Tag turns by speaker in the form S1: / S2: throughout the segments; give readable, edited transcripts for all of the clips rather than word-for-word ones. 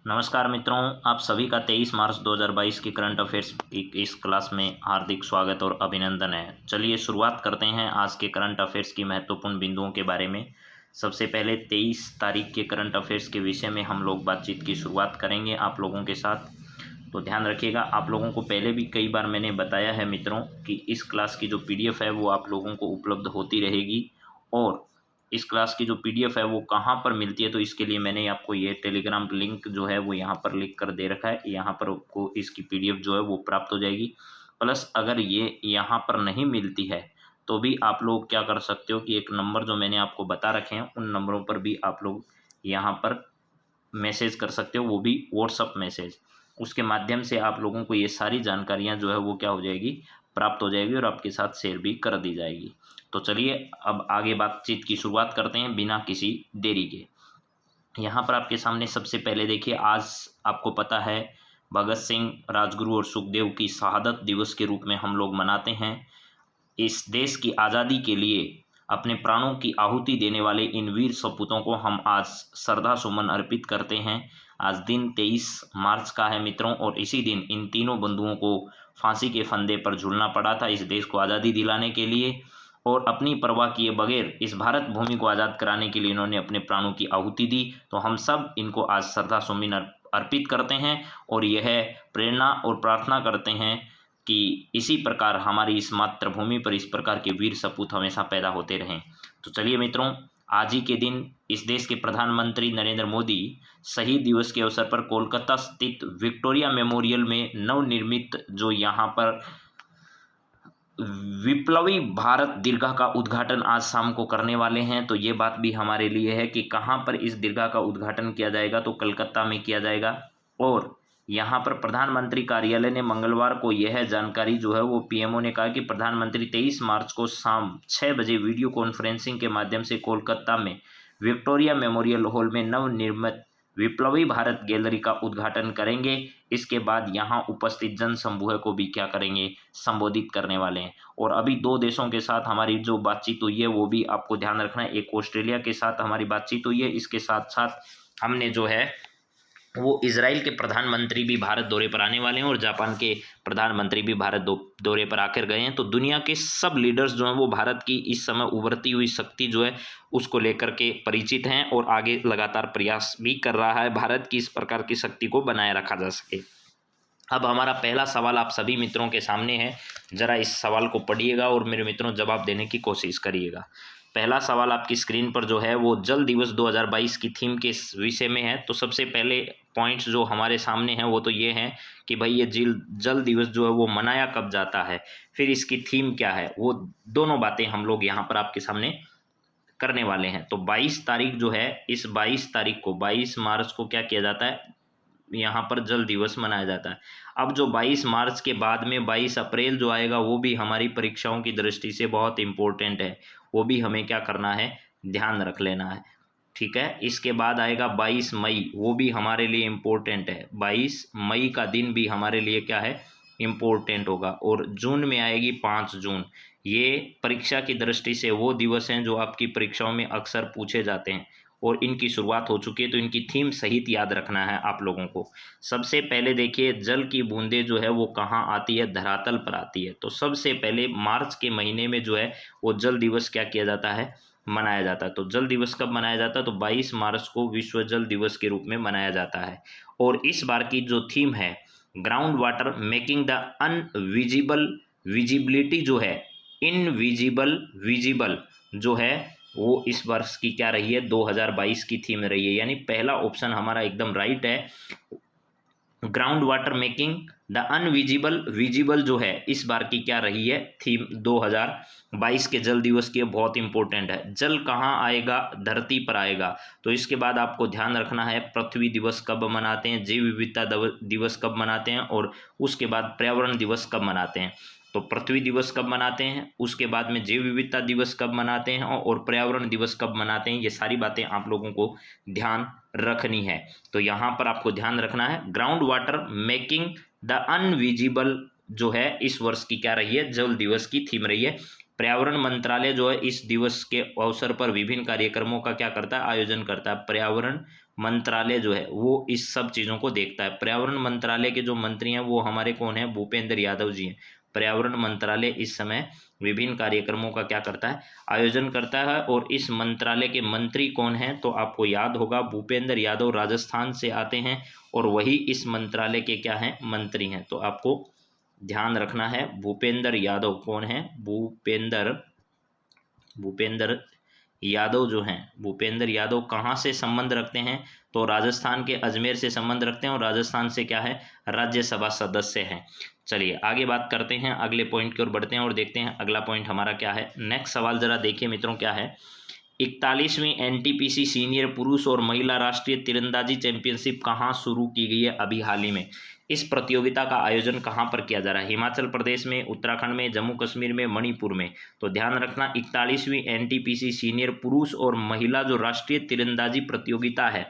S1: नमस्कार मित्रों, आप सभी का 23 मार्च 2022 की करंट अफेयर्स की इस क्लास में हार्दिक स्वागत और अभिनंदन है। चलिए शुरुआत करते हैं आज के करंट अफेयर्स की महत्वपूर्ण बिंदुओं के बारे में। सबसे पहले 23 तारीख के करंट अफेयर्स के विषय में हम लोग बातचीत की शुरुआत करेंगे आप लोगों के साथ। तो ध्यान रखिएगा, आप लोगों को पहले भी कई बार मैंने बताया है मित्रों कि इस क्लास की जो PDF है वो आप लोगों को उपलब्ध होती रहेगी। और इस क्लास की जो PDF है वो कहाँ पर मिलती है, तो इसके लिए मैंने आपको ये टेलीग्राम लिंक जो है वो यहाँ पर लिख कर दे रखा है। यहाँ पर आपको इसकी PDF जो है वो प्राप्त हो जाएगी। प्लस अगर ये यहाँ पर नहीं मिलती है तो भी आप लोग क्या कर सकते हो कि एक नंबर जो मैंने आपको बता रखे हैं उन नंबरों पर भी आप लोग यहाँ पर मैसेज कर सकते हो, वो भी व्हाट्सअप मैसेज। उसके माध्यम से आप लोगों को ये सारी जानकारियाँ जो है वो क्या हो जाएगी, प्राप्त हो जाएगी और आपके साथ शेयर भी कर दी जाएगी। तो चलिए अब आगे बातचीत की शुरुआत करते हैं बिना किसी देरी के। यहाँ पर आपके सामने सबसे पहले देखिए, आज आपको पता है भगत सिंह, राजगुरु और सुखदेव की शहादत दिवस के रूप में हम लोग मनाते हैं। इस देश की आज़ादी के लिए अपने प्राणों की आहुति देने वाले इन वीर सपूतों को हम आज श्रद्धा सुमन अर्पित करते हैं। आज दिन 23 मार्च का है मित्रों, और इसी दिन इन तीनों बंधुओं को फांसी के फंदे पर झूलना पड़ा था इस देश को आज़ादी दिलाने के लिए। और अपनी परवाह किए बगैर इस भारत भूमि को आज़ाद कराने के लिए इन्होंने अपने प्राणों की आहुति दी। तो हम सब इनको आज श्रद्धा सुमन अर्पित करते हैं और यह प्रेरणा और प्रार्थना करते हैं कि इसी प्रकार हमारी इस मातृभूमि पर इस प्रकार के वीर सपूत हमेशा पैदा होते रहें। तो चलिए मित्रों, आज ही के दिन इस देश के प्रधानमंत्री नरेंद्र मोदी शहीद दिवस के अवसर पर कोलकाता स्थित विक्टोरिया मेमोरियल में नवनिर्मित जो यहाँ पर विप्लवी भारत दीर्घा का उद्घाटन आज शाम को करने वाले हैं। तो ये बात भी हमारे लिए है कि कहाँ पर इस दीर्घा का उद्घाटन किया जाएगा, तो कलकत्ता में किया जाएगा। और यहाँ पर प्रधानमंत्री कार्यालय ने मंगलवार को यह जानकारी जो है वो पीएमओ ने कहा कि प्रधानमंत्री 23 मार्च को शाम 6 बजे वीडियो कॉन्फ्रेंसिंग के माध्यम से कोलकाता में विक्टोरिया मेमोरियल हॉल में नवनिर्मित विप्लवी भारत गैलरी का उद्घाटन करेंगे। इसके बाद यहाँ उपस्थित जन समूह को भी क्या करेंगे, संबोधित करने वाले हैं। और अभी दो देशों के साथ हमारी जो बातचीत हुई है वो भी आपको ध्यान रखना है। एक ऑस्ट्रेलिया के साथ हमारी बातचीत हुई है, इसके साथ साथ हमने जो है वो इजराइल के प्रधानमंत्री भी भारत दौरे पर आने वाले हैं और जापान के प्रधानमंत्री भी भारत दौरे पर आकर गए हैं। तो दुनिया के सब लीडर्स जो हैं वो भारत की इस समय उभरती हुई शक्ति जो है उसको लेकर के परिचित हैं और आगे लगातार प्रयास भी कर रहा है भारत की इस प्रकार की शक्ति को बनाए रखा जा सके। अब हमारा पहला सवाल आप सभी मित्रों के सामने है, जरा इस सवाल को पढ़िएगा और मेरे मित्रों जवाब देने की कोशिश करिएगा। पहला सवाल आपकी स्क्रीन पर जो है वो जल दिवस 2022 की थीम के विषय में है। तो सबसे पहले पॉइंट्स जो हमारे सामने हैं वो तो ये हैं कि भाई ये जल दिवस जो है वो मनाया कब जाता है, फिर इसकी थीम क्या है, वो दोनों बातें हम लोग यहाँ पर आपके सामने करने वाले हैं। तो 22 तारीख जो है, इस 22 तारीख को 22 मार्च को क्या किया जाता है, यहाँ पर जल दिवस मनाया जाता है। अब जो 22 मार्च के बाद में 22 अप्रैल जो आएगा वो भी हमारी परीक्षाओं की दृष्टि से बहुत इम्पोर्टेंट है, वो भी हमें क्या करना है, ध्यान रख लेना है। ठीक है, इसके बाद आएगा 22 मई, वो भी हमारे लिए इम्पोर्टेंट है। 22 मई का दिन भी हमारे लिए क्या है, इम्पोर्टेंट होगा। और जून में आएगी 5 जून। ये परीक्षा की दृष्टि से वो दिवस हैं जो आपकी परीक्षाओं में अक्सर पूछे जाते हैं और इनकी शुरुआत हो चुकी है। तो इनकी थीम सहित याद रखना है आप लोगों को। सबसे पहले देखिए, जल की बूंदें जो है वो कहाँ आती है, धरातल पर आती है। तो सबसे पहले मार्च के महीने में जो है वो जल दिवस क्या किया जाता है, मनाया जाता है। तो जल दिवस कब मनाया जाता है, तो 22 मार्च को विश्व जल दिवस के रूप में मनाया जाता है। और इस बार की जो थीम है, ground water making the invisible visibility जो है, इनविजिबल विजिबल जो है वो इस वर्ष की क्या रही है, 2022 की थीम रही है। यानी पहला ऑप्शन हमारा एकदम राइट है। Ground water making the invisible visible जो है इस बार की क्या रही है थीम 2022 के जल दिवस की, बहुत इंपॉर्टेंट है। जल कहाँ आएगा, धरती पर आएगा। तो इसके बाद आपको ध्यान रखना है पृथ्वी दिवस कब मनाते हैं, जैव विविधता दिवस कब मनाते हैं, और उसके बाद पर्यावरण दिवस कब मनाते हैं। तो पृथ्वी दिवस कब मनाते हैं, उसके बाद में जैव विविधता दिवस कब मनाते हैं और पर्यावरण दिवस कब मनाते हैं, ये सारी बातें आप लोगों को ध्यान रखनी है। तो यहाँ पर आपको ध्यान रखना है, ground water making the invisible जो है इस वर्ष की क्या रही है, जल दिवस की थीम रही है। पर्यावरण मंत्रालय जो है इस दिवस के अवसर पर विभिन्न कार्यक्रमों का क्या करता है, आयोजन करता है। पर्यावरण मंत्रालय जो है वो इस सब चीज़ों को देखता है। पर्यावरण मंत्रालय के जो मंत्री हैं वो हमारे कौन है, भूपेंद्र यादव जी हैं। पर्यावरण मंत्रालय इस समय विभिन्न कार्यक्रमों का क्या करता है, आयोजन करता है। और इस मंत्रालय के मंत्री कौन हैं, तो आपको याद होगा भूपेंद्र यादव राजस्थान से आते हैं और वही इस मंत्रालय के क्या हैं, मंत्री हैं। तो आपको ध्यान रखना है भूपेंद्र यादव कौन है, भूपेंद्र यादव जो हैं, भूपेंद्र यादव कहाँ से संबंध रखते हैं, तो राजस्थान के अजमेर से संबंध रखते हैं और राजस्थान से क्या है, राज्यसभा सदस्य हैं। चलिए आगे बात करते हैं, अगले पॉइंट की ओर बढ़ते हैं और देखते हैं अगला पॉइंट हमारा क्या है। नेक्स्ट सवाल जरा देखिए मित्रों, क्या है, 41वीं एनटीपीसी सीनियर पुरुष और महिला राष्ट्रीय तीरंदाजी चैंपियनशिप कहाँ शुरू की गई है अभी हाल ही में। इस प्रतियोगिता का आयोजन कहाँ पर किया जा रहा है, हिमाचल प्रदेश में, उत्तराखंड में, जम्मू कश्मीर में, मणिपुर में। तो ध्यान रखना 41वीं एनटीपीसी सीनियर पुरुष और महिला जो राष्ट्रीय तीरंदाजी प्रतियोगिता है,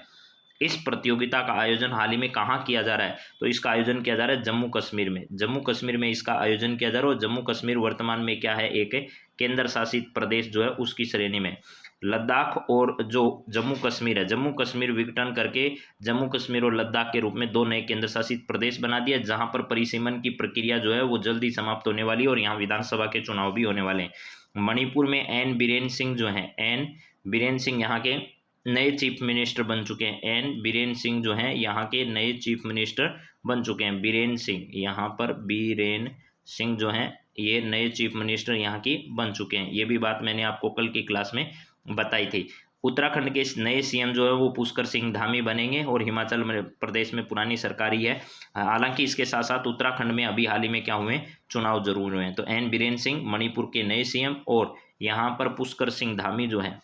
S1: इस प्रतियोगिता का आयोजन हाल ही में कहाँ किया जा रहा है, तो इसका आयोजन किया जा रहा है जम्मू कश्मीर में। जम्मू कश्मीर में इसका आयोजन किया जा रहा है और जम्मू कश्मीर वर्तमान में क्या है, एक केंद्र शासित प्रदेश जो है उसकी श्रेणी में। लद्दाख और जो जम्मू कश्मीर है, जम्मू कश्मीर विघटन करके जम्मू कश्मीर और लद्दाख के रूप में दो नए केंद्र शासित प्रदेश बना दिया, जहां पर परिसीमन की प्रक्रिया जो है वो जल्दी समाप्त होने वाली है और यहाँ विधानसभा के चुनाव भी होने वाले हैं। मणिपुर में एन बीरेन सिंह जो हैं, एन बीरेन सिंह यहाँ के नए चीफ मिनिस्टर बन चुके हैं। एन बीरेन सिंह जो हैं यहाँ के नए चीफ मिनिस्टर बन चुके हैं। बीरेन सिंह, यहाँ पर बीरेन सिंह जो हैं ये नए चीफ मिनिस्टर यहाँ की बन चुके हैं। ये भी बात मैंने आपको कल की क्लास में बताई थी। उत्तराखंड के नए सीएम जो है वो पुष्कर सिंह धामी बनेंगे और हिमाचल प्रदेश में पुरानी सरकार ही है। हालांकि इसके साथ साथ उत्तराखंड में अभी हाल ही में क्या हुए, चुनाव जरूर हुए हैं। तो एन बीरेन सिंह मणिपुर के नए सीएम और यहाँ पर पुष्कर सिंह धामी जो है,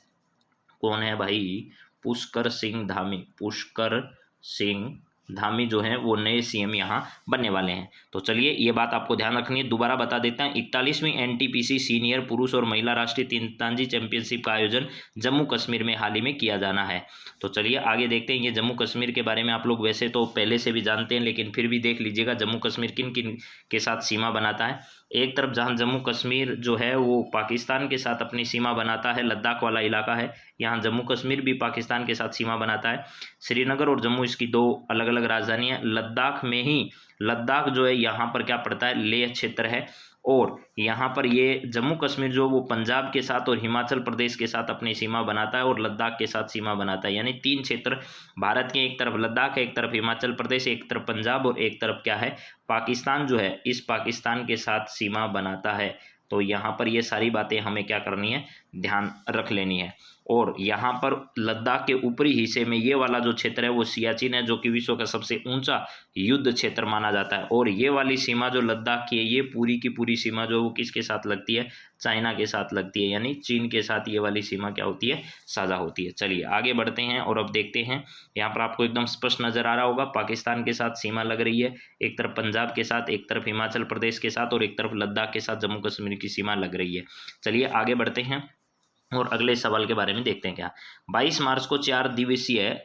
S1: कौन है भाई, पुष्कर सिंह धामी, पुष्कर सिंह धामी जो है वो नए सीएम यहाँ बनने वाले हैं। तो चलिए ये बात आपको ध्यान रखनी है, दोबारा बता देता हैं। 41वीं एनटीपीसी सीनियर पुरुष और महिला राष्ट्रीय तीरंदाजी चैंपियनशिप का आयोजन जम्मू कश्मीर में हाल ही में किया जाना है। तो चलिए आगे देखते हैं। ये जम्मू कश्मीर के बारे में आप लोग वैसे तो पहले से भी जानते हैं, लेकिन फिर भी देख लीजिएगा जम्मू कश्मीर किन किन के साथ सीमा बनाता है। एक तरफ जहाँ जम्मू कश्मीर जो है वो पाकिस्तान के साथ अपनी सीमा बनाता है, लद्दाख वाला इलाका है, यहाँ जम्मू कश्मीर भी पाकिस्तान के साथ सीमा बनाता है। श्रीनगर और जम्मू इसकी दो अलग अलग राजधानी है। लद्दाख में ही, लद्दाख जो है यहाँ पर क्या पड़ता है, लेह क्षेत्र है। और यहाँ पर ये जम्मू कश्मीर जो वो पंजाब के साथ और हिमाचल प्रदेश के साथ अपनी सीमा बनाता है और लद्दाख के साथ सीमा बनाता है। यानी तीन क्षेत्र भारत के, एक तरफ लद्दाख है, एक तरफ हिमाचल प्रदेश, एक तरफ पंजाब और एक तरफ क्या है, पाकिस्तान जो है इस पाकिस्तान के साथ सीमा बनाता है। तो यहाँ पर ये सारी बातें हमें क्या करनी है, ध्यान रख लेनी है। और यहाँ पर लद्दाख के ऊपरी हिस्से में ये वाला जो क्षेत्र है वो सियाचिन है, जो कि विश्व का सबसे ऊंचा युद्ध क्षेत्र माना जाता है। और ये वाली सीमा जो लद्दाख की है, ये पूरी की पूरी सीमा जो है वो किसके साथ लगती है, चाइना के साथ लगती है। यानी चीन के साथ ये वाली सीमा क्या होती है, साझा होती है। चलिए आगे बढ़ते हैं और अब देखते हैं। यहाँ पर आपको एकदम स्पष्ट नजर आ रहा होगा, पाकिस्तान के साथ सीमा लग रही है, एक तरफ पंजाब के साथ, एक तरफ हिमाचल प्रदेश के साथ और एक तरफ लद्दाख के साथ जम्मू कश्मीर की सीमा लग रही है। चलिए आगे बढ़ते हैं और अगले सवाल के बारे में देखते हैं। क्या 22 मार्च को 4 दिवसीय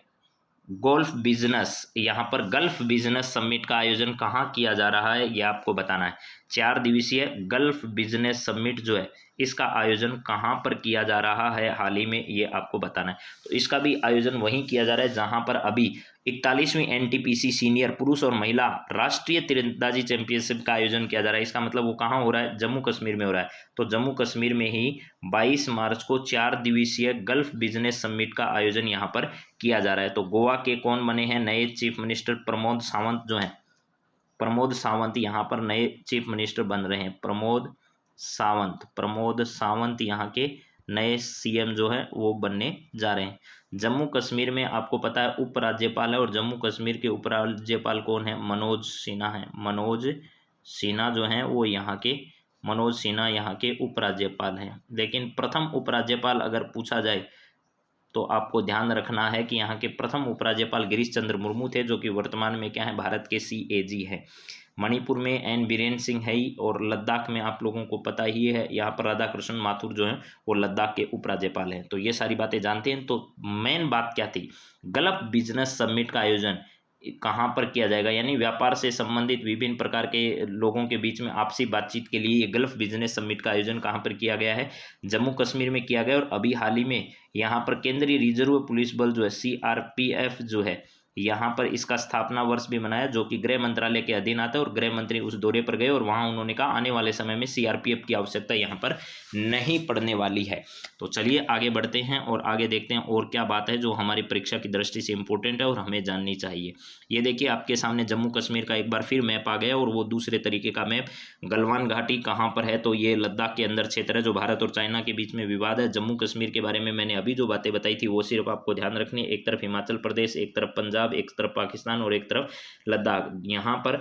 S1: गोल्फ बिजनेस, यहाँ पर गल्फ बिजनेस समिट का आयोजन कहाँ किया जा रहा है, ये आपको बताना है। 4 दिवसीय गल्फ बिजनेस समिट जो है इसका आयोजन कहाँ पर किया जा रहा है हाल ही में, ये आपको बताना है। तो इसका भी आयोजन वहीं किया जा रहा है जहाँ पर अभी 41वीं एनटीपीसी सीनियर पुरुष और महिला राष्ट्रीय तीरंदाजी चैंपियनशिप का आयोजन किया जा रहा है। इसका मतलब वो कहाँ हो रहा है, जम्मू कश्मीर में हो रहा है। तो जम्मू कश्मीर में ही 22 मार्च को 4 दिवसीय गल्फ बिजनेस समिट का आयोजन यहाँ पर किया जा रहा है। तो गोवा के कौन बने हैं नए चीफ मिनिस्टर, प्रमोद सावंत जो हैं, प्रमोद सावंत यहाँ पर नए चीफ मिनिस्टर बन रहे हैं। प्रमोद सावंत यहाँ के नए सीएम जो है वो बनने जा रहे हैं। जम्मू कश्मीर में आपको पता है उपराज्यपाल है और जम्मू कश्मीर के उपराज्यपाल कौन है, मनोज सिन्हा है। मनोज सिन्हा जो हैं वो यहाँ के, मनोज सिन्हा यहाँ के उपराज्यपाल हैं। लेकिन प्रथम उपराज्यपाल अगर पूछा जाए तो आपको ध्यान रखना है कि यहाँ के प्रथम उपराज्यपाल गिरीश चंद्र मुर्मू थे, जो कि वर्तमान में क्या है, भारत के CAG है। मणिपुर में एन बीरेन सिंह है ही, और लद्दाख में आप लोगों को पता ही है यहाँ पर राधा कृष्ण माथुर जो है वो लद्दाख के उपराज्यपाल हैं। तो ये सारी बातें जानते हैं। तो मेन बात क्या थी, गल्फ बिजनेस समिट का आयोजन कहाँ पर किया जाएगा, यानी व्यापार से संबंधित विभिन्न प्रकार के लोगों के बीच में आपसी बातचीत के लिए ये गल्फ बिजनेस समिट का आयोजन कहाँ पर किया गया है, जम्मू कश्मीर में किया गया। और अभी हाल ही में यहाँ पर केंद्रीय रिजर्व पुलिस बल जो है CRPF जो है, यहाँ पर इसका स्थापना वर्ष भी मनाया, जो कि गृह मंत्रालय के अधीन आता है। और गृह मंत्री उस दौरे पर गए और वहाँ उन्होंने कहा आने वाले समय में CRPF की आवश्यकता यहाँ पर नहीं पड़ने वाली है। तो चलिए आगे बढ़ते हैं और आगे देखते हैं और क्या बात है जो हमारी परीक्षा की दृष्टि से इंपॉर्टेंट है और हमें जाननी चाहिए। ये देखिए आपके सामने जम्मू कश्मीर का एक बार फिर मैप आ गया, और वो दूसरे तरीके का मैप। गलवान घाटी कहाँ पर है, तो ये लद्दाख के अंदर क्षेत्र है जो भारत और चाइना के बीच में विवाद है। जम्मू कश्मीर के बारे में मैंने अभी जो बातें बताई थी वो सिर्फ आपको ध्यान रखनी है। एक तरफ हिमाचल प्रदेश, एक तरफ पंजाब, एक तरफ पाकिस्तान और एक तरफ लद्दाख। यहाँ पर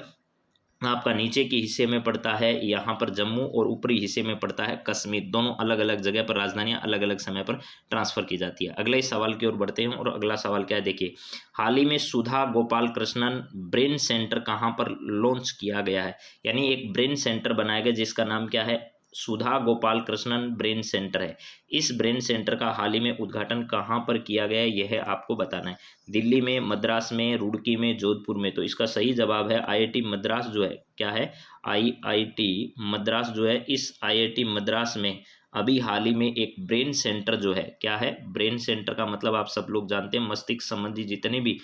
S1: आपका नीचे के हिस्से में पड़ता है यहाँ पर जम्मू, और ऊपरी हिस्से में पड़ता है कश्मीर। दोनों अलग अलग जगह पर राजधानियां अलग अलग समय पर ट्रांसफर की जाती है। अगले सवाल की ओर बढ़ते हैं, और अगला सवाल क्या है देखिए, हाल ही में सुधा गोपाल कृष्णन ब्रेन सेंटर कहाँ पर लॉन्च किया गया है, यानी एक ब्रेन सेंटर बनाया गया जिसका नाम क्या है, सुधा गोपाल कृष्णन ब्रेन सेंटर है। इस ब्रेन सेंटर का हाल ही में उद्घाटन कहाँ पर किया गया है, यह है आपको बताना है। दिल्ली में, मद्रास में, रुड़की में, जोधपुर में। तो इसका सही जवाब है IIT मद्रास जो है, क्या है, IIT मद्रास जो है। इस IIT मद्रास में अभी हाल ही में एक ब्रेन सेंटर जो है, क्या है, ब्रेन सेंटर का मतलब आप सब लोग जानते हैं, मस्तिष्क संबंधी जितने भी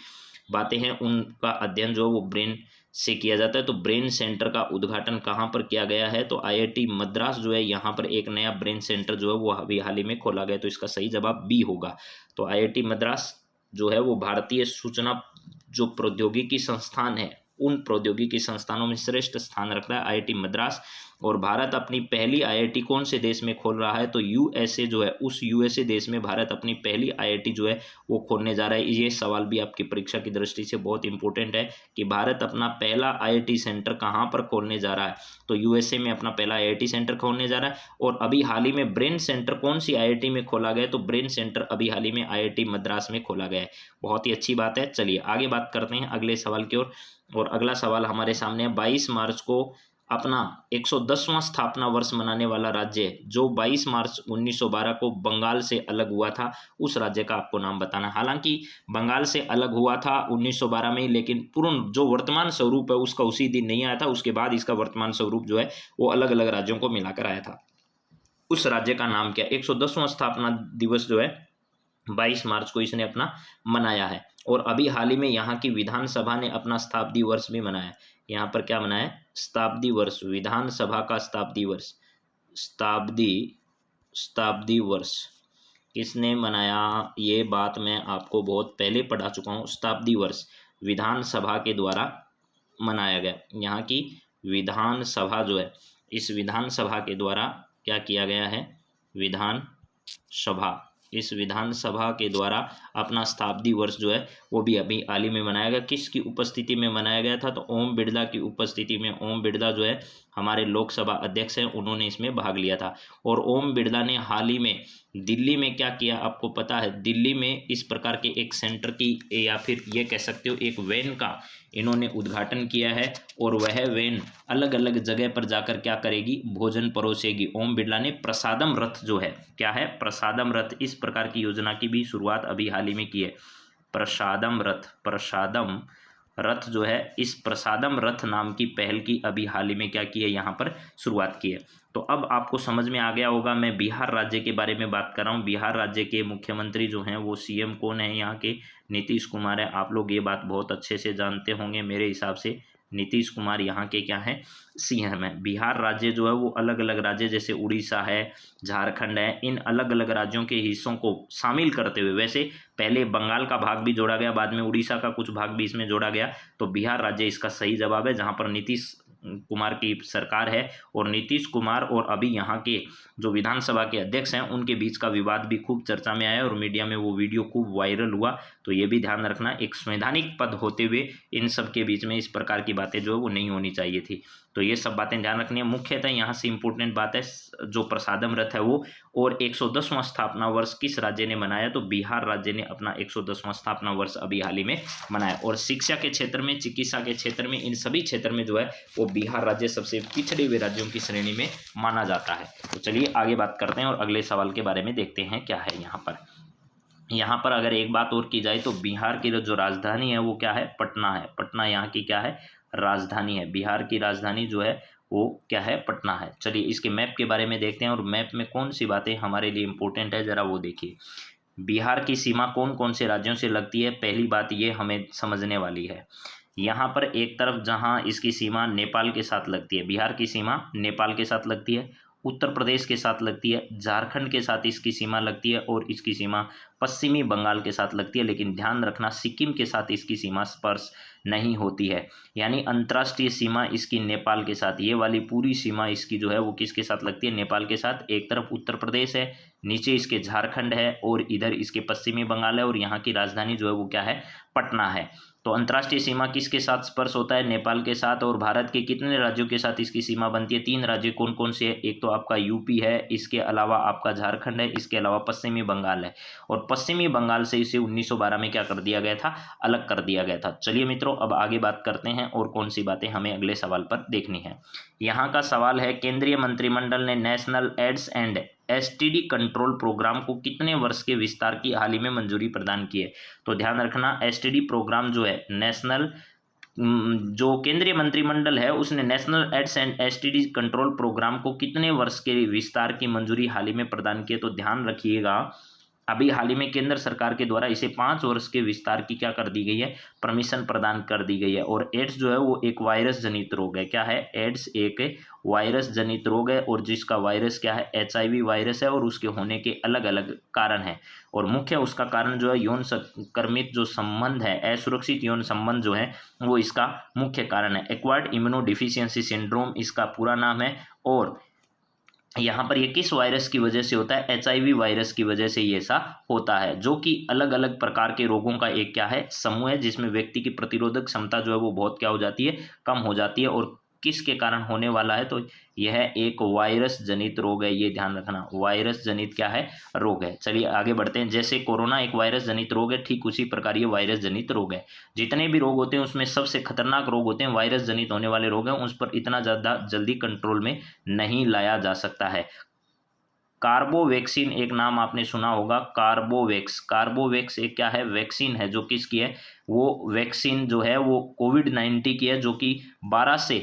S1: बातें हैं उनका अध्ययन जो है वो ब्रेन से किया जाता है। तो ब्रेन सेंटर का उद्घाटन कहाँ पर किया गया है, तो IIT मद्रास जो है, यहाँ पर एक नया ब्रेन सेंटर जो है वो अभी हाल ही में खोला गया। तो इसका सही जवाब बी होगा। तो IIT मद्रास जो है वो भारतीय सूचना जो प्रौद्योगिकी संस्थान है, उन प्रौद्योगिकी संस्थानों में श्रेष्ठ स्थान रख रहा है IIT मद्रास। और भारत अपनी पहली IIT कौन से देश में खोल रहा है, तो USA जो है, उस USA देश में भारत अपनी पहली IIT जो है वो खोलने जा रहा है। ये सवाल भी आपकी परीक्षा की दृष्टि से बहुत इंपॉर्टेंट है कि भारत अपना पहला IIT सेंटर कहाँ पर खोलने जा रहा है, तो USA में अपना पहला IIT सेंटर खोलने जा रहा है। और अभी हाल ही में ब्रेन सेंटर कौन सी IIT में खोला गया है, तो ब्रेन सेंटर अभी हाल ही में IIT मद्रास में खोला गया है। बहुत ही अच्छी बात है। चलिए आगे बात करते हैं अगले सवाल की ओर। और अगला सवाल हमारे सामने है, 22 मार्च को अपना 110वां स्थापना वर्ष मनाने वाला राज्य जो 22 मार्च 1912 को बंगाल से अलग हुआ था, उस राज्य का आपको नाम बताना। हालांकि बंगाल से अलग हुआ था 1912 में ही, लेकिन पूर्ण जो वर्तमान स्वरूप है उसका उसी दिन नहीं आया था। उसके बाद इसका वर्तमान स्वरूप जो है वो अलग अलग राज्यों को मिलाकर आया था। उस राज्य का नाम क्या, 110वां स्थापना दिवस जो है 22 मार्च को इसने अपना मनाया है। और अभी हाल ही में यहाँ की विधानसभा ने अपना शताब्दी वर्ष भी मनाया। यहाँ पर क्या मनाया है, शताब्दी वर्ष, विधानसभा का शताब्दी वर्ष। शताब्दी वर्ष किसने मनाया, ये बात मैं आपको बहुत पहले पढ़ा चुका हूँ। शताब्दी वर्ष विधानसभा के द्वारा मनाया गया। यहाँ की विधानसभा जो है, इस विधानसभा के द्वारा क्या किया गया है, विधानसभा, इस विधानसभा के द्वारा अपना शताब्दी वर्ष जो है वो भी अभी हाल ही में मनाया गया। किसकी उपस्थिति में मनाया गया था, तो ओम बिड़ला की उपस्थिति में। ओम बिड़ला जो है हमारे लोकसभा अध्यक्ष हैं, उन्होंने इसमें भाग लिया था। और ओम बिड़ला ने हाल ही में दिल्ली में क्या किया, आपको पता है, दिल्ली में इस प्रकार के एक सेंटर की, या फिर ये कह सकते हो एक वैन का इन्होंने उद्घाटन किया है। और वह वैन अलग अलग जगह पर जाकर क्या करेगी, भोजन परोसेगी। ओम बिड़ला ने प्रसादम रथ जो है, क्या है, प्रसादम रथ, इस प्रकार की योजना की भी शुरुआत अभी हाल ही में की है। प्रसादम रथ जो है, इस प्रसादम रथ नाम की पहल की अभी हाल ही में क्या की है, यहाँ पर शुरुआत की है। तो अब आपको समझ में आ गया होगा, मैं बिहार राज्य के बारे में बात कर रहा हूँ। बिहार राज्य के मुख्यमंत्री जो हैं वो CM कौन है, यहाँ के नीतीश कुमार है। आप लोग ये बात बहुत अच्छे से जानते होंगे, मेरे हिसाब से नीतीश कुमार यहाँ के क्या हैं, CM है। बिहार राज्य जो है वो अलग अलग राज्य जैसे उड़ीसा है, झारखंड है, इन अलग अलग राज्यों के हिस्सों को शामिल करते हुए, वैसे पहले बंगाल का भाग भी जोड़ा गया, बाद में उड़ीसा का कुछ भाग भी इसमें जोड़ा गया। तो बिहार राज्य इसका सही जवाब है, जहाँ पर नीतीश कुमार की सरकार है। और नीतीश कुमार और अभी यहाँ के जो विधानसभा के अध्यक्ष हैं उनके बीच का विवाद भी खूब चर्चा में आया और मीडिया में वो वीडियो खूब वायरल हुआ। तो ये भी ध्यान रखना, एक संवैधानिक पद होते हुए इन सब के बीच में इस प्रकार की बातें जो है वो नहीं होनी चाहिए थी। तो ये सब बातें ध्यान रखनी है। मुख्यतः यहाँ से इंपॉर्टेंट बात है जो प्रसादम रथ है वो, और 110वां स्थापना वर्ष किस राज्य ने मनाया, तो बिहार राज्य ने अपना 110वां स्थापना वर्ष अभी हाल ही में मनाया। और शिक्षा के क्षेत्र में, चिकित्सा के क्षेत्र में, इन सभी क्षेत्र में जो है वो बिहार राज्य सबसे पिछड़े हुए राज्यों की श्रेणी में माना जाता है। तो चलिए आगे बात करते हैं और अगले सवाल के बारे में देखते हैं क्या है यहाँ पर। यहाँ पर अगर एक बात और की जाए तो बिहार की जो राजधानी है वो क्या है, पटना है। पटना यहाँ की क्या है, राजधानी है। बिहार की राजधानी जो है वो क्या है, पटना है। चलिए इसके मैप के बारे में देखते हैं और मैप में कौन सी बातें हमारे लिए इंपॉर्टेंट है जरा वो देखिए। बिहार की सीमा कौन कौन से राज्यों से लगती है, पहली बात ये हमें समझने वाली है। यहाँ पर एक तरफ जहाँ इसकी सीमा नेपाल के साथ लगती है, बिहार की सीमा नेपाल के साथ लगती है, उत्तर प्रदेश के साथ लगती है, झारखंड के साथ इसकी सीमा लगती है और इसकी सीमा पश्चिमी बंगाल के साथ लगती है। लेकिन ध्यान रखना सिक्किम के साथ इसकी सीमा स्पर्श नहीं होती है। यानी अंतर्राष्ट्रीय सीमा इसकी नेपाल के साथ, ये वाली पूरी सीमा इसकी जो है वो किसके साथ लगती है, नेपाल के साथ। एक तरफ उत्तर प्रदेश है, नीचे इसके झारखंड है और इधर इसके पश्चिमी बंगाल है और यहाँ की राजधानी जो है वो क्या है, पटना है। तो अंतर्राष्ट्रीय सीमा किसके साथ स्पर्श होता है, नेपाल के साथ। और भारत के कितने राज्यों के साथ इसकी सीमा बनती है, 3 राज्य। कौन कौन से है, एक तो आपका यूपी है, इसके अलावा आपका झारखंड है, इसके अलावा पश्चिमी बंगाल है। और पश्चिमी बंगाल से इसे 1912 में क्या कर दिया गया था, अलग कर दिया गया था। चलिए मित्रों अब आगे बात करते हैं और कौन सी बातें हमें अगले सवाल पर देखनी है। यहाँ का सवाल है, केंद्रीय मंत्रिमंडल ने national AIDS and STD control programme को कितने वर्ष के विस्तार की हाल ही में मंजूरी प्रदान की है। तो ध्यान रखना एसटीडी प्रोग्राम जो है नेशनल, जो केंद्रीय मंत्रिमंडल है उसने national AIDS and STD control programme को कितने वर्ष के विस्तार की मंजूरी हाल ही में प्रदान की है। तो ध्यान रखिएगा अभी हाल ही में केंद्र सरकार के द्वारा इसे 5 वर्ष के विस्तार की क्या कर दी गई है, परमिशन प्रदान कर दी गई है। और एड्स जो है वो एक वायरस जनित रोग है। क्या है, एड्स एक वायरस जनित रोग है और जिसका वायरस क्या है, एचआईवी वायरस है और उसके होने के अलग अलग कारण हैं। और मुख्य उसका कारण जो है यौन संक्रमित जो संबंध है, असुरक्षित यौन संबंध जो है वो इसका मुख्य कारण है। एक्वायर्ड इम्यूनोडिफिशियंसी सिंड्रोम इसका पूरा नाम है। और यहाँ पर ये किस वायरस की वजह से होता है, एचआईवी वायरस की वजह से ये ऐसा होता है, जो कि अलग अलग प्रकार के रोगों का एक क्या है, समूह है, जिसमें व्यक्ति की प्रतिरोधक क्षमता जो है वो बहुत क्या हो जाती है, कम हो जाती है। और किसके कारण होने वाला है, तो यह एक वायरस जनित रोग है। ये ध्यान रखना, वायरस जनित क्या है, रोग है। चलिए आगे बढ़ते हैं। जैसे कोरोना एक वायरस जनित रोग है, ठीक उसी प्रकार ये वायरस जनित रोग है। जितने भी रोग होते हैं उसमें सबसे खतरनाक रोग होते हैं वायरस जनित होने वाले रोग हैं, उस पर इतना ज़्यादा जल्दी कंट्रोल में नहीं लाया जा सकता है। कार्बोवैक्सीन एक नाम आपने सुना होगा, कार्बोवैक्स। कार्बोवैक्स एक क्या है, वैक्सीन है, जो किसकी है, वो वैक्सीन जो है वो कोविड-19 की है, जो कि 12 से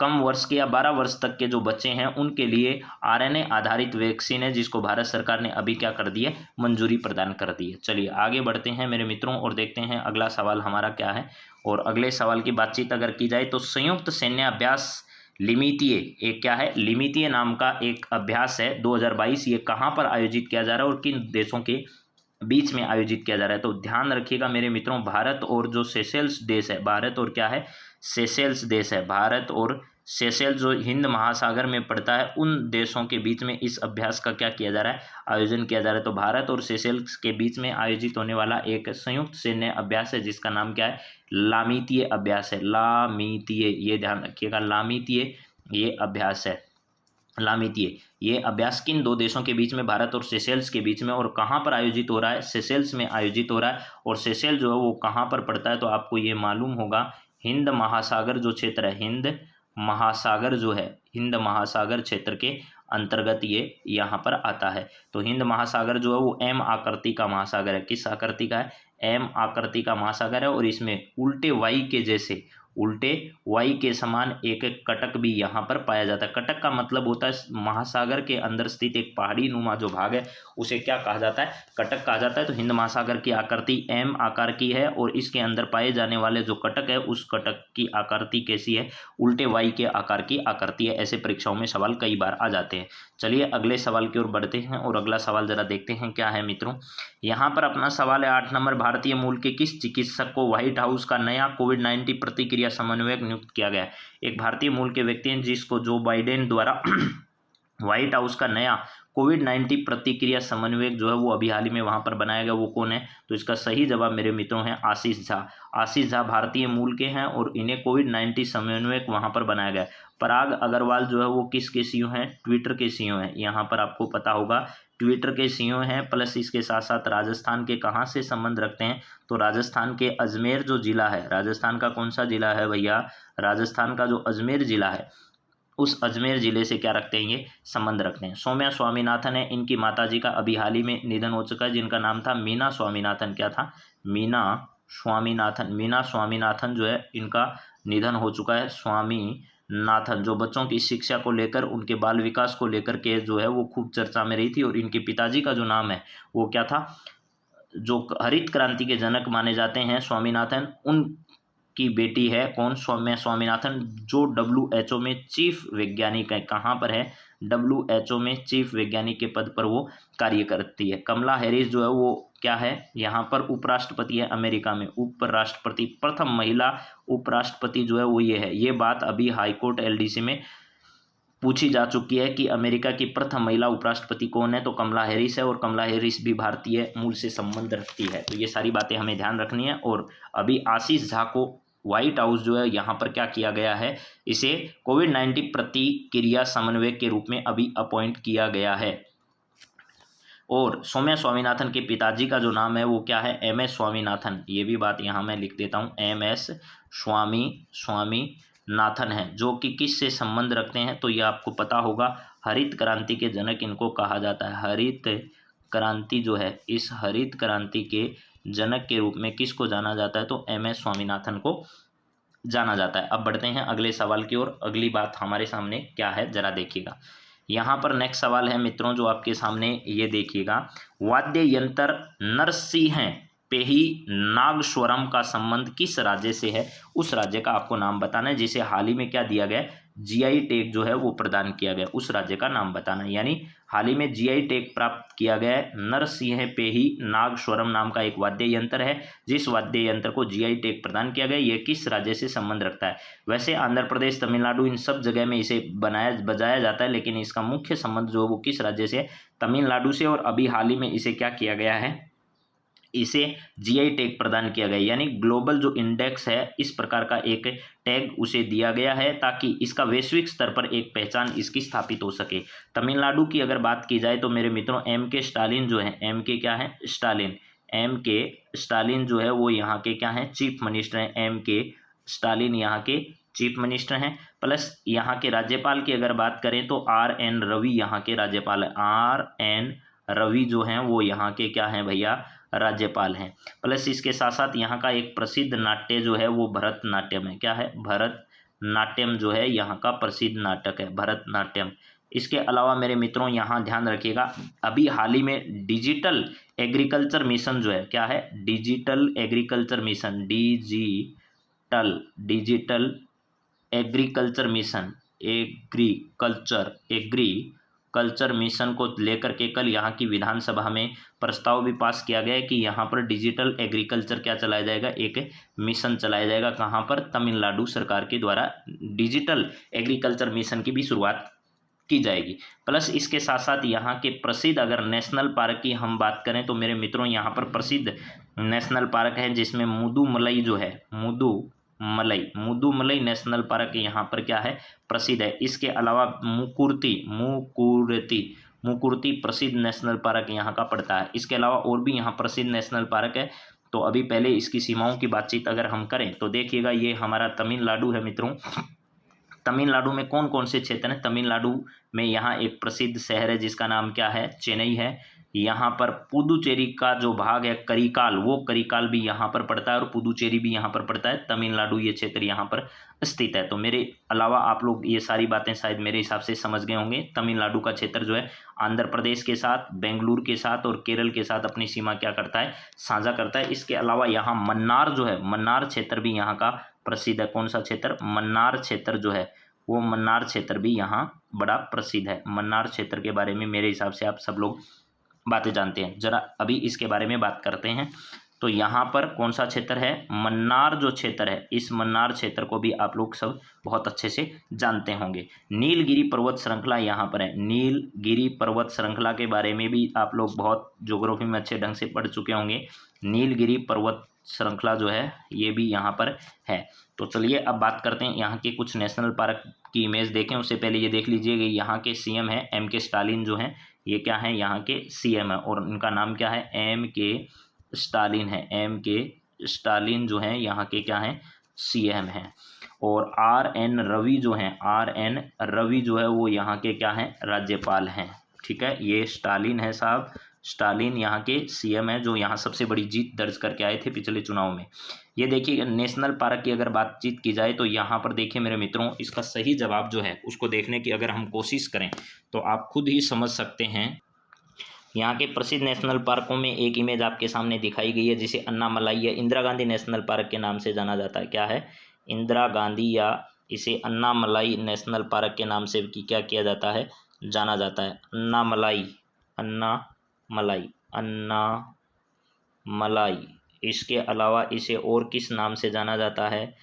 S1: कम वर्ष के या 12 वर्ष तक के जो बच्चे हैं उनके लिए आरएनए आधारित वैक्सीन है, जिसको भारत सरकार ने अभी क्या कर दी है, मंजूरी प्रदान कर दी है। चलिए आगे बढ़ते हैं मेरे मित्रों और देखते हैं अगला सवाल हमारा क्या है। और अगले सवाल की बातचीत अगर की जाए तो संयुक्त सैन्य अभ्यास लिमितीय, एक क्या है, लिमितीय नाम का एक अभ्यास है 2022। ये कहाँ पर आयोजित किया जा रहा है और किन देशों के बीच में आयोजित किया जा रहा है। तो ध्यान रखिएगा मेरे मित्रों, भारत और जो सेशेल्स देश है, भारत और क्या है, सेशेल्स देश है, भारत और सेशेल्स जो हिंद महासागर में पड़ता है, उन देशों के बीच में इस अभ्यास का क्या किया जा रहा है, आयोजन किया जा रहा है। तो भारत और सेशेल्स के बीच में आयोजित होने वाला एक संयुक्त सैन्य अभ्यास है जिसका नाम क्या है, लामितीय अभ्यास है। लामितीय, ये ध्यान रखिएगा, लामितीय ये अभ्यास है, लामितीय। ये अभ्यास किन 2 देशों के बीच में, भारत और सेशेल्स के बीच में, और कहाँ पर आयोजित हो रहा है, सेशेल्स में आयोजित हो रहा है। और सेशेल जो है वो कहाँ पर पड़ता है, तो आपको ये मालूम होगा, हिंद महासागर जो क्षेत्र है, हिंद महासागर जो है, हिंद महासागर क्षेत्र के अंतर्गत ये यहाँ पर आता है। तो हिंद महासागर जो है वो एम आकृति का महासागर है। किस आकृति का है, एम आकृति का महासागर है। और इसमें उल्टे वाई के जैसे, उल्टे वाई के समान एक एक कटक भी यहाँ पर पाया जाता है। कटक का मतलब होता है महासागर के अंदर स्थित एक पहाड़ी नुमा जो भाग है उसे क्या कहा जाता है, कटक कहा जाता है। तो हिंद महासागर की आकृति एम आकार की है और इसके अंदर पाए जाने वाले जो कटक है उस कटक की आकृति कैसी है, उल्टे वाई के आकार की आकृति है। ऐसे परीक्षाओं में सवाल कई बार आ जाते हैं। चलिए अगले सवाल की ओर बढ़ते हैं और अगला सवाल जरा देखते हैं क्या है मित्रों। यहाँ पर अपना सवाल है 8 नंबर, भारतीय मूल के किस चिकित्सक को व्हाइट हाउस का नया कोविड-19 प्रतिक्रिया समन्वयक नियुक्त किया गया है। एक भारतीय मूल के व्यक्ति हैं जिसको जो बाइडेन द्वारा व्हाइट हाउस का नया कोविड-19 प्रतिक्रिया समन्वयक जो है वो अभी हाल ही में वहाँ पर बनाया गया, वो कौन है, तो इसका सही जवाब मेरे मित्रों है आशीष झा। आशीष झा भारतीय मूल के हैं और इन्हें कोविड-19 समन्वयक वहाँ पर बनाया गया। पराग अग्रवाल जो है वो किसके सीईओ हैं, ट्विटर के सीईओ हैं। यहाँ पर आपको पता होगा ट्विटर के सीईओ हैं, प्लस इसके साथ साथ राजस्थान के कहाँ से संबंध रखते हैं, तो राजस्थान के अजमेर जो जिला है, राजस्थान का कौन सा जिला है भैया, राजस्थान का जो अजमेर जिला है उस अजमेर जिले से क्या रखते हैं, ये संबंध रखते हैं। सौम्या स्वामीनाथन है, इनकी माताजी का अभी हाल ही में निधन हो चुका है, जिनका नाम था मीना स्वामीनाथन। क्या था? मीना स्वामीनाथन। मीना स्वामीनाथन जो है इनका निधन हो चुका है। स्वामीनाथन जो बच्चों की शिक्षा को लेकर, उनके बाल विकास को लेकर के जो है वो खूब चर्चा में रही थी। और इनके पिताजी का जो नाम है वो क्या था, जो हरित क्रांति के जनक माने जाते हैं स्वामीनाथन, उनकी बेटी है कौन? सौम्या स्वामीनाथन, जो WHO में चीफ वैज्ञानिक है। कहाँ पर है? WHO में चीफ वैज्ञानिक के पद पर वो कार्य करती है। कमला हैरिस जो है वो क्या है, यहाँ पर उपराष्ट्रपति है अमेरिका में। उपराष्ट्रपति, प्रथम महिला उपराष्ट्रपति जो है वो ये है। ये बात अभी हाईकोर्ट LDC में पूछी जा चुकी है कि अमेरिका की प्रथम महिला उपराष्ट्रपति कौन है, तो कमला हैरिस है। और कमला हैरिस भी भारतीय मूल से संबंध रखती है। तो ये सारी बातें हमें ध्यान रखनी है। और अभी आशीष झा को व्हाइट हाउस जो है यहाँ पर क्या किया गया है, इसे कोविड-19 प्रतिक्रिया समन्वयक के रूप में अभी अपॉइंट किया गया है। और सौम्या स्वामीनाथन के पिताजी का जो नाम है वो क्या है? MS स्वामीनाथन। ये भी बात यहाँ मैं लिख देता हूँ, MS स्वामीनाथन है, जो कि किस से संबंध रखते हैं, तो ये आपको पता होगा, हरित क्रांति के जनक इनको कहा जाता है। हरित क्रांति जो है, इस हरित क्रांति के जनक के रूप में किसको जाना जाता है, तो MS स्वामीनाथन को जाना जाता है। अब बढ़ते हैं अगले सवाल की ओर। अगली बात हमारे सामने क्या है, जरा देखिएगा। यहाँ पर नेक्स्ट सवाल है मित्रों जो आपके सामने, ये देखिएगा। वाद्य यंत्र नरसिंह पेही नागस्वरम का संबंध किस राज्य से है? उस राज्य का आपको नाम बताना है, जिसे हाल ही में क्या दिया गया, GI टैग जो है वो प्रदान किया गया। उस राज्य का नाम बताना है। यानी हाल ही में GI टैग प्राप्त किया गया है नरसिंह पेही नागस्वरम नाम का एक वाद्य यंत्र है, जिस वाद्य यंत्र को GI टैग प्रदान किया गया। ये किस राज्य से संबंध रखता है? वैसे आंध्र प्रदेश, तमिलनाडु, इन सब जगह में इसे बजाया जाता है, लेकिन इसका मुख्य संबंध जो वो किस राज्य से? तमिलनाडु से। और अभी हाल ही में इसे क्या किया गया है, इसे GI टैग प्रदान किया गया। यानी ग्लोबल जो इंडेक्स है, इस प्रकार का एक टैग उसे दिया गया है, ताकि इसका वैश्विक स्तर पर एक पहचान इसकी स्थापित हो सके। तमिलनाडु की अगर बात की जाए तो मेरे मित्रों MK स्टालिन जो है, MK क्या है? स्टालिन। MK स्टालिन जो है वो यहाँ के क्या है? चीफ मिनिस्टर हैं। MK स्टालिन यहाँ के चीफ मिनिस्टर हैं। प्लस यहाँ के राज्यपाल की अगर बात करें तो RN रवि यहाँ के राज्यपाल है। RN रवि जो हैं वो यहाँ के क्या हैं भैया? राज्यपाल हैं। प्लस इसके साथ साथ यहाँ का एक प्रसिद्ध नाट्य जो है वो भरतनाट्यम है। क्या है? भरतनाट्यम जो है यहाँ का प्रसिद्ध नाटक है, भरतनाट्यम। इसके अलावा मेरे मित्रों यहाँ ध्यान रखिएगा, अभी हाल ही में डिजिटल एग्रीकल्चर मिशन जो है, क्या है? Digital agriculture mission, digital agriculture mission, agriculture mission को लेकर के कल यहाँ की विधानसभा में प्रस्ताव भी पास किया गया है कि यहाँ पर डिजिटल एग्रीकल्चर क्या चलाया जाएगा, एक मिशन चलाया जाएगा। कहाँ पर? तमिलनाडु सरकार के द्वारा डिजिटल एग्रीकल्चर मिशन की भी शुरुआत की जाएगी। प्लस इसके साथ साथ यहाँ के प्रसिद्ध अगर नेशनल पार्क की हम बात करें तो मेरे मित्रों यहाँ पर प्रसिद्ध नेशनल पार्क है, जिसमें मुदुमलई जो है, मुदुमलई नेशनल पार्क यहाँ पर क्या है? प्रसिद्ध है। इसके अलावा मुकुर्ती प्रसिद्ध नेशनल पार्क यहाँ का पड़ता है। इसके अलावा और भी यहाँ प्रसिद्ध नेशनल पार्क है। तो अभी पहले इसकी सीमाओं की बातचीत अगर हम करें तो देखिएगा, ये हमारा तमिलनाडु है मित्रों। तमिलनाडु में कौन कौन से क्षेत्र हैं? तमिलनाडु में यहाँ एक प्रसिद्ध शहर है जिसका नाम क्या है? चेन्नई है। यहाँ पर पुदुचेरी का जो भाग है करिकाल, वो करिकाल भी यहाँ पर पड़ता है और पुदुचेरी भी यहाँ पर पड़ता है। तमिलनाडु ये क्षेत्र यहाँ पर स्थित है। तो मेरे अलावा आप लोग ये सारी बातें शायद मेरे हिसाब से समझ गए होंगे। तमिलनाडु का क्षेत्र जो है आंध्र प्रदेश के साथ, बेंगलुरु के साथ और केरल के साथ अपनी सीमा क्या करता है? साझा करता है। इसके अलावा यहाँ मन्नार जो है, मन्नार क्षेत्र भी यहाँ का प्रसिद्ध है। कौन सा क्षेत्र? मन्नार क्षेत्र जो है वो मन्नार क्षेत्र भी यहाँ बड़ा प्रसिद्ध है। मन्नार क्षेत्र के बारे में मेरे हिसाब से आप सब लोग बातें जानते हैं। जरा अभी इसके बारे में बात करते हैं। तो यहाँ पर कौन सा क्षेत्र है? मन्नार जो क्षेत्र है, इस मन्नार क्षेत्र को भी आप लोग सब बहुत अच्छे से जानते होंगे। नीलगिरी पर्वत श्रृंखला यहाँ पर है। नीलगिरी पर्वत श्रृंखला के बारे में भी आप लोग बहुत ज्योग्राफी में अच्छे ढंग से पढ़ चुके होंगे। नीलगिरी पर्वत श्रृंखला जो है ये भी यहाँ पर है। तो चलिए अब बात करते हैं यहाँ के कुछ नेशनल पार्क की इमेज देखें। उससे पहले ये देख लीजिए कि यहाँ के CM है MK स्टालिन जो हैं, ये क्या है? यहाँ के CM है और उनका नाम क्या है? MK स्टालिन है। MK स्टालिन जो है यहाँ के क्या हैं? सीएम हैं। और RN रवि जो हैं, RN रवि जो है वो यहाँ के क्या हैं, राज्यपाल हैं। ठीक है, ये स्टालिन है साहब, स्टालिन यहाँ के सीएम है जो यहाँ सबसे बड़ी जीत दर्ज करके आए थे पिछले चुनाव में। ये देखिए नेशनल पार्क की अगर बातचीत की जाए तो यहाँ पर देखिए मेरे मित्रों, इसका सही जवाब जो है उसको देखने की अगर हम कोशिश करें तो आप खुद ही समझ सकते हैं। यहाँ के प्रसिद्ध नेशनल पार्कों में एक इमेज आपके सामने दिखाई गई है जिसे अन्नामलाई या इंदिरा गांधी नेशनल पार्क के नाम से जाना जाता है। क्या है, इंदिरा गांधी या इसे अन्नामलाई नेशनल पार्क के नाम से क्या किया जाता है, जाना जाता है। अन्नामलाई, अन्नामलाई, अन्नामलाई। इसके अलावा इसे और किस नाम से जाना जाता है,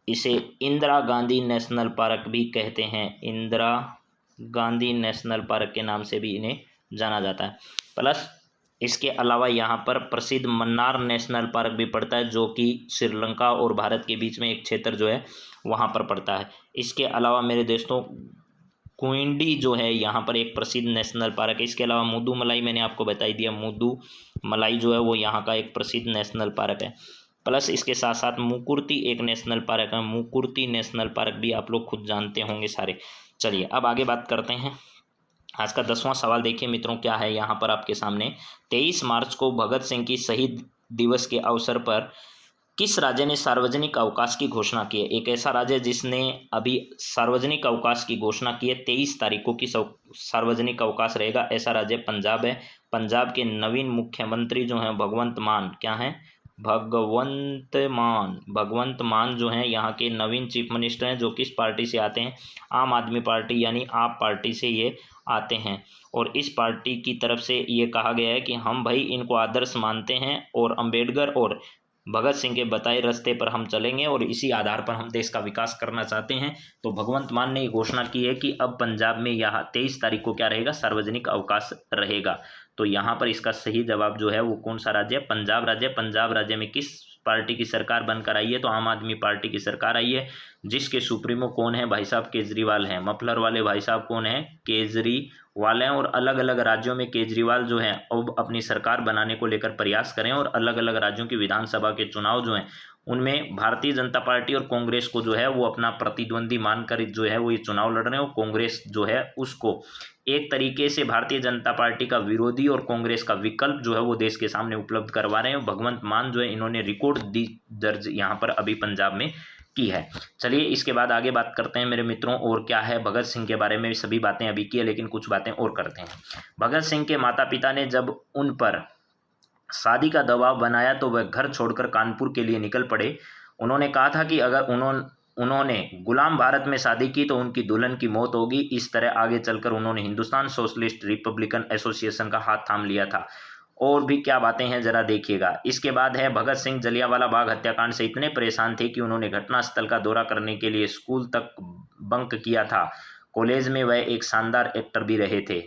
S1: इसे इंदिरा गांधी नेशनल पार्क भी कहते हैं। इंदिरा गांधी नेशनल पार्क के नाम से भी इन्हें जाना जाता है। प्लस इसके अलावा यहाँ पर प्रसिद्ध मन्नार नेशनल पार्क भी पड़ता है जो कि श्रीलंका और भारत के बीच में एक क्षेत्र जो है वहाँ पर पड़ता है। इसके अलावा मेरे दोस्तों कुइंडी जो है यहाँ पर एक प्रसिद्ध नेशनल पार्क है। इसके अलावा मुदुमलाई मैंने आपको बता ही दिया, मुदुमलाई जो है वो यहाँ का एक प्रसिद्ध नेशनल पार्क है। प्लस इसके साथ साथ मुकुर्ती एक नेशनल पार्क है, मुकुर्ती नेशनल पार्क भी आप लोग खुद जानते होंगे सारे। चलिए अब आगे बात करते हैं। आज का 10वां सवाल देखिए मित्रों क्या है यहाँ पर आपके सामने। 23 मार्च को भगत सिंह की शहीद दिवस के अवसर पर किस राज्य ने सार्वजनिक अवकाश की घोषणा की है। एक ऐसा राज्य जिसने अभी सार्वजनिक अवकाश की घोषणा की है, 23 तारीख को की सार्वजनिक अवकाश रहेगा, ऐसा राज्य पंजाब है। पंजाब के नवीन मुख्यमंत्री जो हैं भगवंत मान, क्या हैं, भगवंत मान जो हैं यहाँ के नवीन चीफ मिनिस्टर हैं, जो किस पार्टी से आते हैं, आम आदमी पार्टी यानी आप पार्टी से ये आते हैं। और इस पार्टी की तरफ से ये कहा गया है कि हम भाई इनको आदर्श मानते हैं और अंबेडकर और भगत सिंह के बताए रास्ते पर हम चलेंगे और इसी आधार पर हम देश का विकास करना चाहते हैं। तो भगवंत मान ने ये घोषणा की है कि अब पंजाब में यहाँ 23 तारीख को क्या रहेगा, सार्वजनिक अवकाश रहेगा। तो यहाँ पर इसका सही जवाब जो है वो कौन सा राज्य है, पंजाब राज्य। पंजाब राज्य में किस पार्टी की सरकार बनकर आई है, तो आम आदमी पार्टी की सरकार आई है, जिसके सुप्रीमो कौन है, भाई साहब केजरीवाल हैं। मफलर वाले भाई साहब कौन है, केजरीवाल हैं। और अलग अलग राज्यों में केजरीवाल जो है अब अपनी सरकार बनाने को लेकर प्रयास करें और अलग अलग राज्यों की विधानसभा के चुनाव जो हैं उनमें भारतीय जनता पार्टी और कांग्रेस को जो है वो अपना प्रतिद्वंदी मानकर जो है वो ये चुनाव लड़ रहे हैं। और कांग्रेस जो है उसको एक तरीके से भारतीय जनता पार्टी का विरोधी और कांग्रेस का विकल्प जो है वो देश के सामने उपलब्ध करवा रहे हैं। भगवंत मान जो है इन्होंने रिकॉर्ड दर्ज यहाँ पर अभी पंजाब में की है। चलिए इसके बाद आगे बात करते हैं मेरे मित्रों। और क्या है, भगत सिंह के बारे में सभी बातें अभी की है लेकिन कुछ बातें और करते हैं। भगत सिंह के माता पिता ने जब उन पर शादी का दबाव बनाया तो वह घर छोड़कर कानपुर के लिए निकल पड़े। उन्होंने कहा था कि अगर उन्होंने गुलाम भारत में शादी की तो उनकी दुल्हन की मौत होगी। इस तरह आगे चलकर उन्होंने हिंदुस्तान सोशलिस्ट रिपब्लिकन एसोसिएशन का हाथ थाम लिया था। और भी क्या बातें हैं जरा देखिएगा। इसके बाद है, भगत सिंह जलियांवाला बाग हत्याकांड से इतने परेशान थे कि उन्होंने घटनास्थल का दौरा करने के लिए स्कूल तक बंक किया था। कॉलेज में वह एक शानदार एक्टर भी रहे थे।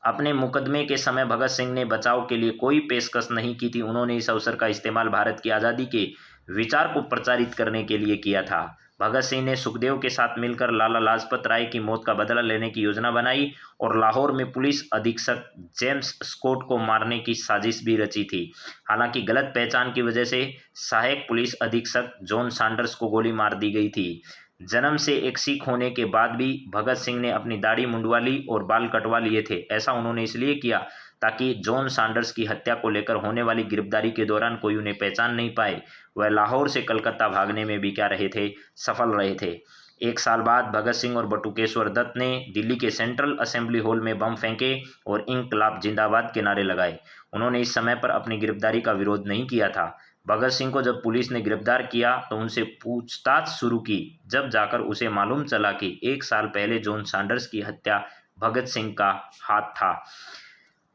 S1: अपने मुकदमे के समय भगत सिंह ने बचाव के लिए कोई पेशकश नहीं की थी। उन्होंने इस अवसर का इस्तेमाल भारत की आज़ादी के विचार को प्रचारित करने के लिए किया था। भगत सिंह ने सुखदेव के साथ मिलकर लाला लाजपत राय की मौत का बदला लेने की योजना बनाई और लाहौर में पुलिस अधीक्षक जेम्स स्कॉट को मारने की साजिश भी रची थी। हालांकि गलत पहचान की वजह से सहायक पुलिस अधीक्षक जॉन सैंडर्स को गोली मार दी गई थी। जन्म से एक सिख होने के बाद भी भगत सिंह ने अपनी दाढ़ी मुंडवा ली और बाल कटवा लिए थे। ऐसा उन्होंने इसलिए किया ताकि जॉन सैंडर्स की हत्या को लेकर होने वाली गिरफ्तारी के दौरान कोई उन्हें पहचान नहीं पाए। वह लाहौर से कलकत्ता भागने में भी क्या रहे थे, सफल रहे थे। एक साल बाद भगत सिंह और बटुकेश्वर दत्त ने दिल्ली के सेंट्रल असेंबली हॉल में बम फेंके और इंकलाब जिंदाबाद के नारे लगाए। उन्होंने इस समय पर अपनी गिरफ्तारी का विरोध नहीं किया था। भगत सिंह को जब पुलिस ने गिरफ्तार किया तो उनसे पूछताछ शुरू की, जब जाकर उसे मालूम चला कि 1 साल पहले जॉन सैंडर्स की हत्या भगत सिंह का हाथ था।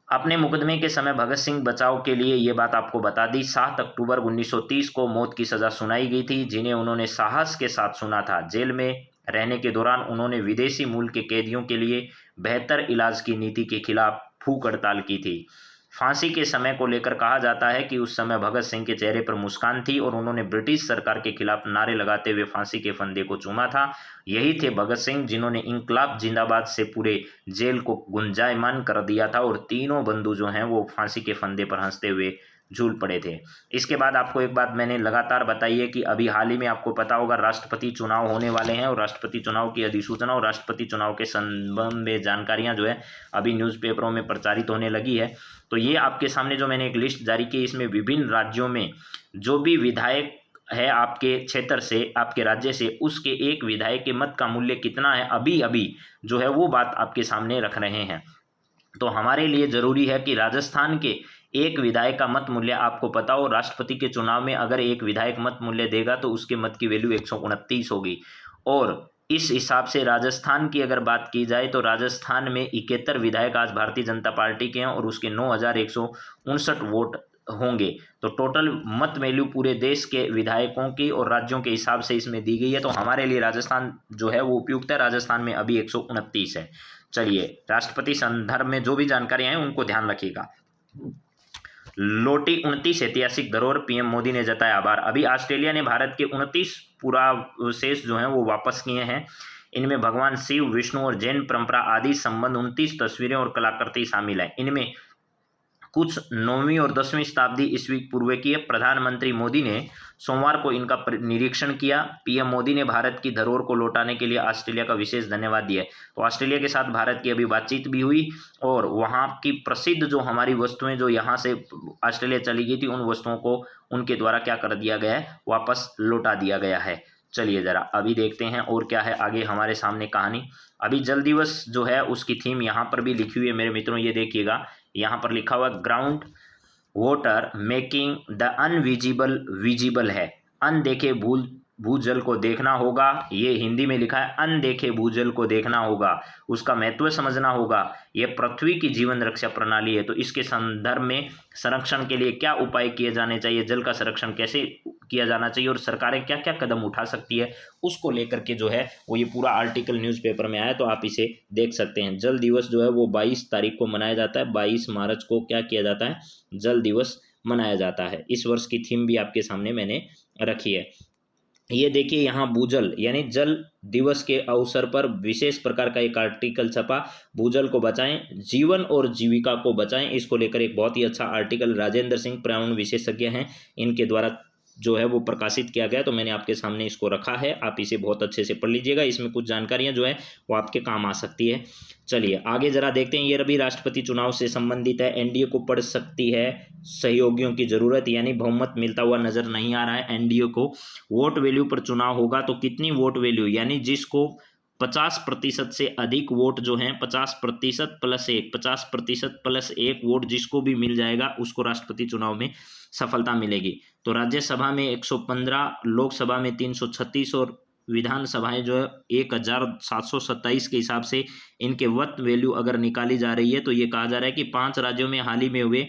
S1: अपने मुकदमे के समय भगत सिंह बचाव के लिए ये बात आपको बता दी। 7 अक्टूबर 1930 को मौत की सज़ा सुनाई गई थी, जिन्हें उन्होंने साहस के साथ सुना था। जेल में रहने के दौरान उन्होंने विदेशी मूल के कैदियों के लिए बेहतर इलाज की नीति के खिलाफ फूक हड़ताल की थी। फांसी के समय को लेकर कहा जाता है कि उस समय भगत सिंह के चेहरे पर मुस्कान थी और उन्होंने ब्रिटिश सरकार के खिलाफ नारे लगाते हुए फांसी के फंदे को चूमा था। यही थे भगत सिंह जिन्होंने इंकलाब जिंदाबाद से पूरे जेल को गुंजायमान कर दिया था और तीनों बंधु जो हैं वो फांसी के फंदे पर हंसते हुए झूल पड़े थे। इसके बाद आपको एक बात मैंने लगातार बताई है कि अभी हाल ही में आपको पता होगा राष्ट्रपति चुनाव होने वाले हैं और राष्ट्रपति चुनाव की अधिसूचना और राष्ट्रपति चुनाव के संबंध में जानकारियां जो है अभी न्यूज़पेपरों में प्रचारित होने लगी है। तो ये आपके सामने जो मैंने एक लिस्ट जारी की, इसमें विभिन्न राज्यों में जो भी विधायक है आपके क्षेत्र से, आपके राज्य से, उसके एक विधायक के मत का मूल्य कितना है अभी अभी जो है वो बात आपके सामने रख रहे हैं। तो हमारे लिए ज़रूरी है कि राजस्थान के एक विधायक का मत मूल्य आपको पता हो। राष्ट्रपति के चुनाव में अगर एक विधायक मत मूल्य देगा तो उसके मत की वैल्यू 129 होगी। और इस हिसाब से राजस्थान की अगर बात की जाए तो राजस्थान में 71 विधायक आज भारतीय जनता पार्टी के हैं और उसके 9,159 वोट होंगे। तो टोटल मत वैल्यू पूरे देश के विधायकों की और राज्यों के हिसाब से इसमें दी गई है। तो हमारे लिए राजस्थान जो है वो उपयुक्त है। राजस्थान में अभी 129 है। चलिए, राष्ट्रपति संदर्भ में जो भी जानकारियां हैं उनको ध्यान रखिएगा। लोटी 29 ऐतिहासिक धरोहर, पीएम मोदी ने जताया आभार। अभी ऑस्ट्रेलिया ने भारत के 29 पुरावशेष जो हैं वो वापस किए हैं। इनमें भगवान शिव, विष्णु और जैन परंपरा आदि संबंध 29 तस्वीरें और कलाकृति शामिल है। इनमें कुछ 9वीं और 10वीं शताब्दी ईस्वी पूर्व की है। प्रधानमंत्री मोदी ने सोमवार को इनका निरीक्षण किया। पीएम मोदी ने भारत की धरोहर को लौटाने के लिए ऑस्ट्रेलिया का विशेष धन्यवाद दिया। तो ऑस्ट्रेलिया के साथ भारत की अभी बातचीत भी हुई और वहाँ की प्रसिद्ध जो हमारी वस्तुएं जो यहाँ से ऑस्ट्रेलिया चली गई थी उन वस्तुओं को उनके द्वारा क्या कर दिया गया है, वापस लौटा दिया गया है। चलिए ज़रा अभी देखते हैं और क्या है आगे हमारे सामने कहानी। अभी जल दिवस जो है उसकी थीम यहाँ पर भी लिखी हुई है मेरे मित्रों, ये देखिएगा। यहाँ पर लिखा हुआ ground water making the invisible visible है। अनदेखे भूजल को देखना होगा, ये हिंदी में लिखा है। अनदेखे भूजल को देखना होगा, उसका महत्व समझना होगा। ये पृथ्वी की जीवन रक्षा प्रणाली है। तो इसके संदर्भ में संरक्षण के लिए क्या उपाय किए जाने चाहिए, जल का संरक्षण कैसे किया जाना चाहिए और सरकारें क्या क्या कदम उठा सकती है, उसको लेकर के जो है वो ये पूरा आर्टिकल न्यूज़पेपर में आया। तो आप इसे देख सकते हैं। जल दिवस जो है वो 22 तारीख को मनाया जाता है। 22 मार्च को क्या किया जाता है, जल दिवस मनाया जाता है। इस वर्ष की थीम भी आपके सामने मैंने रखी है। ये देखिए यहाँ भूजल यानी जल दिवस के अवसर पर विशेष प्रकार का एक आर्टिकल छपा, भूजल को बचाएं, जीवन और जीविका को बचाएं। इसको लेकर एक बहुत ही अच्छा आर्टिकल राजेंद्र सिंह पर्यावरण विशेषज्ञ हैं, इनके द्वारा जो है वो प्रकाशित किया गया। तो मैंने आपके सामने इसको रखा है, आप इसे बहुत अच्छे से पढ़ लीजिएगा। इसमें कुछ जानकारियां जो है वो आपके काम आ सकती है। चलिए आगे जरा देखते हैं। ये रवि राष्ट्रपति चुनाव से संबंधित है। एनडीए को पड़ सकती है सहयोगियों की जरूरत, यानी बहुमत मिलता हुआ नजर नहीं आ रहा है एनडीए को। वोट वैल्यू पर चुनाव होगा तो कितनी वोट वैल्यू, यानी जिसको 50% से अधिक वोट जो हैं, 50% प्लस 1, 50% प्लस 1 वोट जिसको भी मिल जाएगा उसको राष्ट्रपति चुनाव में सफलता मिलेगी। तो राज्यसभा में 115, लोकसभा में 336 और विधानसभाएं जो है 1727 के हिसाब से इनके वोट वैल्यू अगर निकाली जा रही है तो ये कहा जा रहा है कि 5 राज्यों में हाल ही में हुए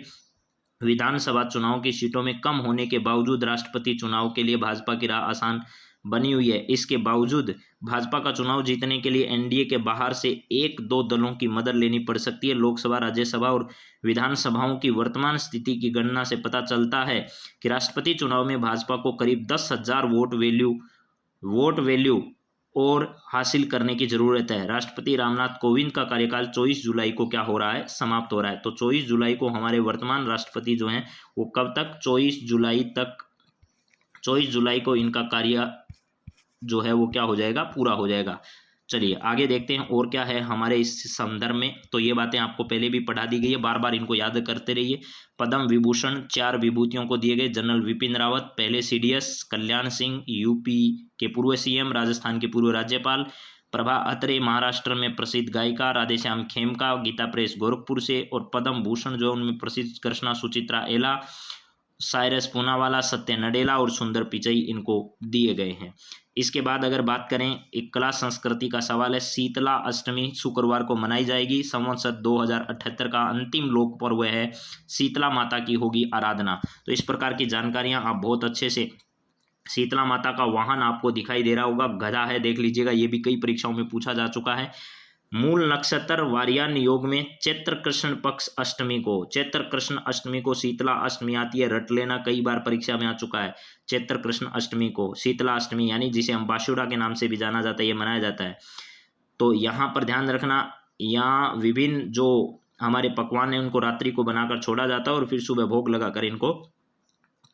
S1: विधानसभा चुनाव की सीटों में कम होने के बावजूद राष्ट्रपति चुनाव के लिए भाजपा की राह आसान बनी हुई है। इसके बावजूद भाजपा का चुनाव जीतने के लिए एनडीए के बाहर से 1-2 दलों की मदद लेनी पड़ सकती है। लोकसभा, राज्यसभा और विधानसभाओं की वर्तमान स्थिति की गणना से पता चलता है कि राष्ट्रपति चुनाव में भाजपा को करीब 10,000 वोट वैल्यू और हासिल करने की जरूरत है। राष्ट्रपति रामनाथ कोविंद का कार्यकाल 24 जुलाई को क्या हो रहा है, समाप्त हो रहा है। तो 24 जुलाई को हमारे वर्तमान राष्ट्रपति जो हैं वो कब तक, 24 जुलाई को इनका कार्य जो है वो क्या हो जाएगा, पूरा हो जाएगा। चलिए आगे देखते हैं और क्या है हमारे इस संदर्भ में। तो ये बातें आपको पहले भी पढ़ा दी गई है, बार बार इनको याद करते रहिए। पद्म विभूषण 4 विभूतियों को दिए गए। जनरल विपिन रावत पहले सीडीएस, कल्याण सिंह यूपी के पूर्व सीएम, राजस्थान के पूर्व राज्यपाल, प्रभा अत्रे महाराष्ट्र में प्रसिद्ध गायिका, राधेश्याम खेमका गीता प्रेस गोरखपुर से, और पद्म भूषण जो उनमें प्रसिद्ध कृष्णा सुचित्रा एला, साइरस पूनावाला, सत्य नडेला और सुंदर पिचई इनको दिए गए हैं। इसके बाद अगर बात करें, एक कला संस्कृति का सवाल है। शीतला अष्टमी शुक्रवार को मनाई जाएगी। संवत्सर 2078 का अंतिम लोक पर्व है, शीतला माता की होगी आराधना। तो इस प्रकार की जानकारियां आप बहुत अच्छे से, शीतला माता का वाहन आपको दिखाई दे रहा होगा, गधा है, देख लीजिएगा, ये भी कई परीक्षाओं में पूछा जा चुका है। मूल नक्षत्र वारियान योग में चैत्र कृष्ण पक्ष अष्टमी को, चैत्र कृष्ण अष्टमी को शीतला अष्टमी आती है, रट लेना, कई बार परीक्षा में आ चुका है। चैत्र कृष्ण अष्टमी को शीतला अष्टमी यानी जिसे हम बाशुरा के नाम से भी जाना जाता है, ये मनाया जाता है। तो यहाँ पर ध्यान रखना, यहाँ विभिन्न जो हमारे पकवान है उनको रात्रि को बनाकर छोड़ा जाता है और फिर सुबह भोग लगाकर इनको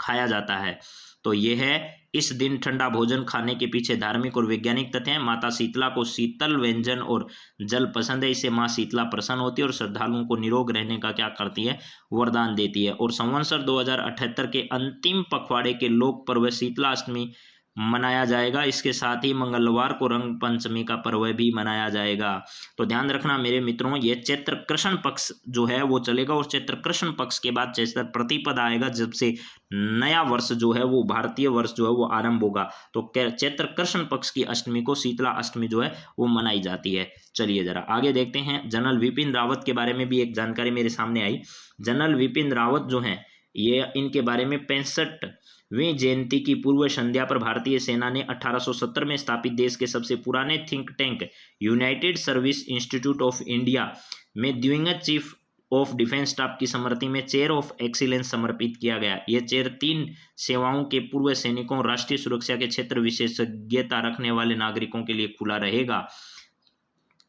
S1: खाया जाता है। तो ये है इस दिन ठंडा भोजन खाने के पीछे धार्मिक और वैज्ञानिक तथ्य हैं। माता शीतला को शीतल व्यंजन और जल पसंद है, इससे माँ शीतला प्रसन्न होती है और श्रद्धालुओं को निरोग रहने का क्या करती है, वरदान देती है। और संवत्सर 2078 के अंतिम पखवाड़े के लोक पर्व शीतला अष्टमी मनाया जाएगा। इसके साथ ही मंगलवार को रंग पंचमी का पर्व भी मनाया जाएगा। तो ध्यान रखना मेरे मित्रों, ये चैत्र कृष्ण पक्ष जो है वो चलेगा और चैत्र कृष्ण पक्ष के बाद चैत्र प्रतिपद आएगा, जब से नया वर्ष जो है वो भारतीय वर्ष जो है वो आरंभ होगा। तो चैत्र कृष्ण पक्ष की अष्टमी को शीतला अष्टमी जो है वो मनाई जाती है। चलिए जरा आगे देखते हैं। जनरल विपिन रावत के बारे में भी एक जानकारी मेरे सामने आई। जनरल विपिन रावत जो हैं ये इनके बारे में 65वीं जयंती की पूर्व संध्या पर भारतीय सेना ने 1870 में स्थापित देश के सबसे पुराने think tank United service institute of India में दिवंगत चीफ ऑफ डिफेंस स्टाफ की स्मृति में चेयर ऑफ एक्सीलेंस समर्पित किया गया। यह चेयर 3 सेवाओं के पूर्व सैनिकों, राष्ट्रीय सुरक्षा के क्षेत्र विशेषज्ञता रखने वाले नागरिकों के लिए खुला रहेगा।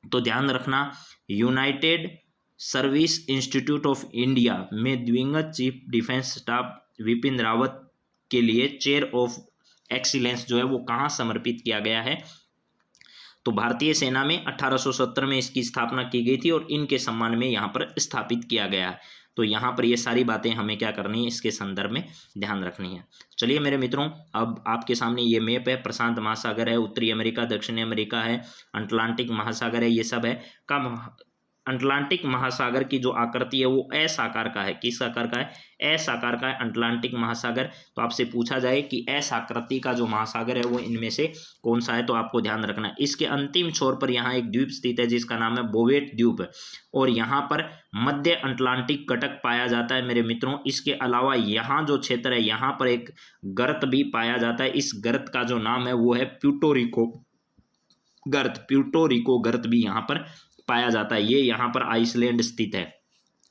S1: तो ध्यान रखना, United service institute of India में दिवंगत chief defence staff Vipin Rawat के लिए चेयर ऑफ एक्सीलेंस जो है वो कहाँ समर्पित किया गया है, तो भारतीय सेना में 1870 में इसकी स्थापना की गई थी और इनके सम्मान में यहाँ पर स्थापित किया गया है। तो यहाँ पर ये सारी बातें हमें क्या करनी है, इसके संदर्भ में ध्यान रखनी है। चलिए मेरे मित्रों, अब आपके सामने ये मैप है। प्रशांत महासागर है, उत्तरी अमेरिका, दक्षिणी अमेरिका है, अटलांटिक महासागर है, ये सब है। कब अटलांटिक महासागर की जो आकृति है वो एस आकार का है। किस आकार का है? एस आकार का है अटलांटिक महासागर। तो आपसे पूछा जाए कि एस आकृति का जो महासागर है वो इनमें से कौन सा है, तो आपको ध्यान रखना है इसके अंतिम छोर पर यहाँ एक द्वीप स्थित है जिसका नाम है बोवेट द्वीप, और यहाँ पर मध्य अटलांटिक कटक पाया जाता है मेरे मित्रों। इसके अलावा यहाँ जो क्षेत्र है यहाँ पर एक गर्त भी पाया जाता है। इस गर्त का जो नाम है वो है प्यूर्टो गर्त। प्यूर्टो गर्त भी यहाँ पर पाया जाता है। ये यहाँ पर आइसलैंड स्थित है।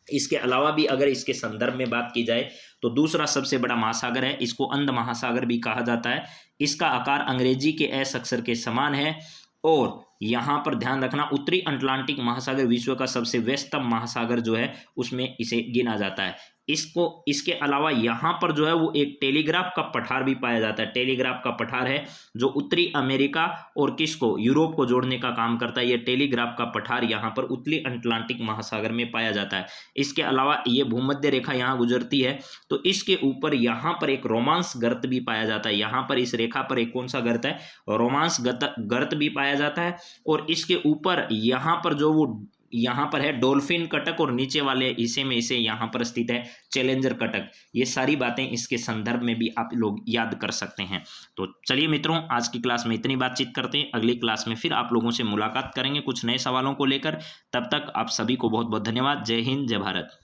S1: इसके अलावा भी अगर इसके संदर्भ में बात की जाए तो दूसरा सबसे बड़ा महासागर है, इसको अंध महासागर भी कहा जाता है। इसका आकार अंग्रेजी के एस अक्षर के समान है। और यहाँ पर ध्यान रखना, उत्तरी अटलांटिक महासागर विश्व का सबसे व्यस्तम महासागर जो है उसमें इसे गिना जाता है। इसके अलावा यहाँ पर जो है वो एक टेलीग्राफ का पठार भी पाया जाता है। टेलीग्राफ का पठार है जो उत्तरी अमेरिका और किसको, यूरोप को जोड़ने का काम करता है। ये टेलीग्राफ का पठार यहाँ पर उत्तरी अटलांटिक महासागर में पाया जाता है। इसके अलावा ये भूमध्य रेखा यहाँ गुजरती है, तो इसके ऊपर यहाँ पर एक रोमांस गर्त भी पाया जाता है। यहाँ पर इस रेखा पर एक कौन सा गर्त है, रोमांस गर्त भी पाया जाता है। और इसके ऊपर यहाँ पर जो वो यहाँ पर है डॉल्फिन कटक, और नीचे वाले हिस्से में इसे यहाँ पर स्थित है चैलेंजर कटक। ये सारी बातें इसके संदर्भ में भी आप लोग याद कर सकते हैं। तो चलिए मित्रों, आज की क्लास में इतनी बातचीत करते हैं। अगली क्लास में फिर आप लोगों से मुलाकात करेंगे कुछ नए सवालों को लेकर। तब तक आप सभी को बहुत बहुत धन्यवाद। जय हिंद, जय भारत।